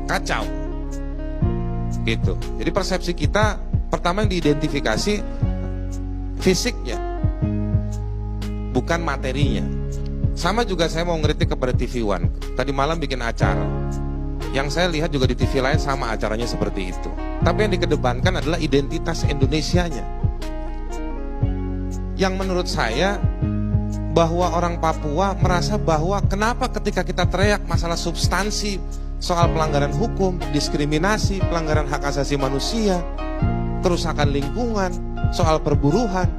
kacau gitu. Jadi persepsi kita pertama yang diidentifikasi fisiknya, bukan materinya. Sama juga saya mau ngeritik kepada TV One. Tadi malam bikin acara, yang saya lihat juga di TV lain sama acaranya seperti itu. Tapi yang dikedepankan adalah identitas Indonesianya, yang menurut saya bahwa orang Papua merasa bahwa kenapa ketika kita teriak masalah substansi soal pelanggaran hukum, diskriminasi, pelanggaran hak asasi manusia, kerusakan lingkungan, soal perburuan,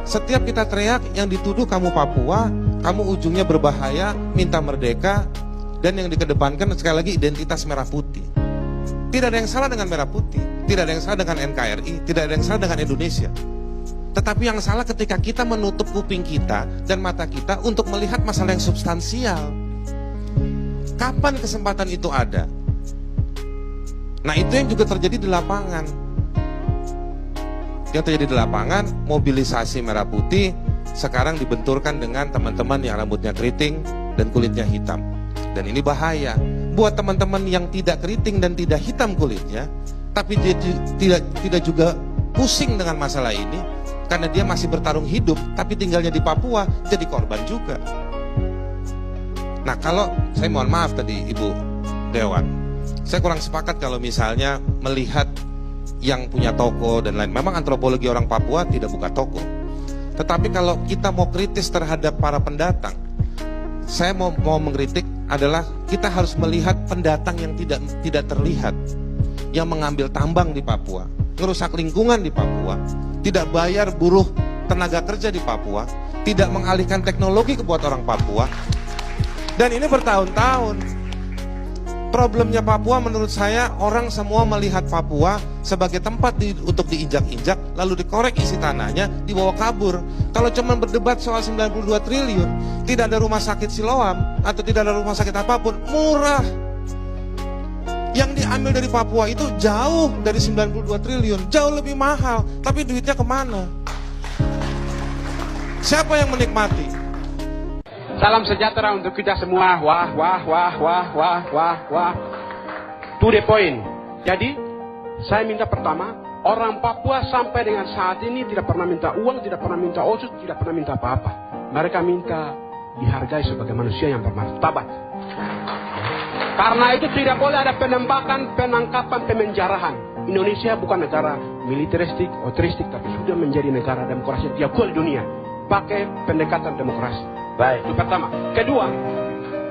setiap kita teriak yang dituduh kamu Papua, kamu ujungnya berbahaya, minta merdeka, dan yang dikedepankan sekali lagi identitas merah putih. Tidak ada yang salah dengan merah putih, tidak ada yang salah dengan NKRI, tidak ada yang salah dengan Indonesia. Tetapi yang salah ketika kita menutup kuping kita dan mata kita untuk melihat masalah yang substansial. Kapan kesempatan itu ada? Nah, itu yang juga terjadi di lapangan. Yang terjadi di lapangan, mobilisasi merah putih sekarang dibenturkan dengan teman-teman yang rambutnya keriting dan kulitnya hitam. Dan ini bahaya buat teman-teman yang tidak keriting dan tidak hitam kulitnya, tapi dia tidak juga pusing dengan masalah ini, karena dia masih bertarung hidup, tapi tinggalnya di Papua, jadi korban juga. Nah, kalau saya mohon maaf tadi Ibu Dewan, saya kurang sepakat kalau misalnya melihat yang punya toko dan lain. Memang antropologi orang Papua tidak buka toko. Tetapi kalau kita mau kritis terhadap para pendatang, saya mau mengkritik adalah kita harus melihat pendatang yang tidak terlihat, yang mengambil tambang di Papua, ngerusak lingkungan di Papua, tidak bayar buruh tenaga kerja di Papua, tidak mengalihkan teknologi ke buat orang Papua. Dan ini bertahun-tahun. Problemnya Papua menurut saya, orang semua melihat Papua sebagai tempat untuk diinjak-injak, lalu dikorek isi tanahnya, dibawa kabur. Kalau cuma berdebat soal 92 triliun, tidak ada rumah sakit Siloam atau tidak ada rumah sakit apapun, murah. Yang diambil dari Papua itu jauh dari 92 triliun, jauh lebih mahal. Tapi duitnya kemana? Siapa yang menikmati? Salam sejahtera untuk kita semua. Wah. To the point. Jadi, saya minta pertama, orang Papua sampai dengan saat ini tidak pernah minta uang, tidak pernah minta otsus, tidak pernah minta apa-apa. Mereka minta dihargai sebagai manusia yang bermartabat. Karena itu tidak boleh ada penembakan, penangkapan, pemenjarahan. Indonesia bukan negara militeristik, otoristik, tapi sudah menjadi negara demokrasi diakui di dunia. Pakai pendekatan demokrasi. Baik, itu pertama. Kedua,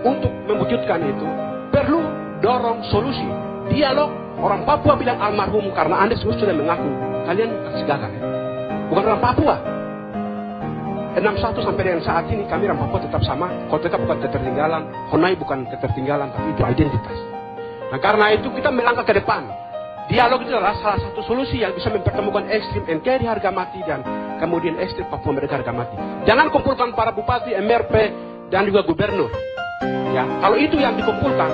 untuk mewujudkan itu perlu dorong solusi, dialog. Orang Papua bilang almarhum karena Anda semua sudah mengaku kalian kasih gagal. Bukan orang Papua. 61 sampai dengan saat ini kami orang Papua tetap sama. Kota bukan ketertinggalan, Honai bukan ketertinggalan, tapi itu identitas. Nah, karena itu kita melangkah ke depan. Dialog itu adalah salah satu solusi yang bisa mempertemukan ekstrim NKRI harga mati dan kemudian ekstrim Papua mereka harga mati. Jangan kumpulkan para bupati, MRP, dan juga gubernur. Ya, kalau itu yang dikumpulkan,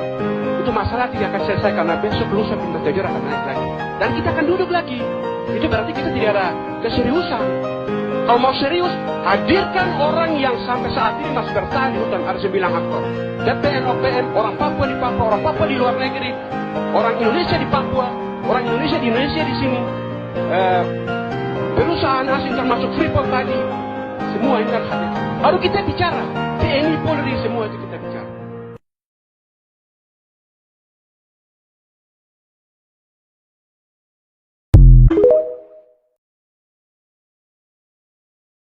itu masalah tidak akan selesai karena besok lusa pindah kejar akan naik lagi. Dan kita akan duduk lagi. Itu berarti kita tidak ada keseriusan. Kalau mau serius, hadirkan orang yang sampai saat ini masih bertahan di hutan. Ada 9 aktor. DPN, OPM, orang Papua di Papua, orang Papua di luar negeri, orang Indonesia di Papua, orang Indonesia di sini, perusahaan asing termasuk Freeport tadi, semua ini harus hadir. Baru kita bicara, TNI, Polri, semua itu kita bicara.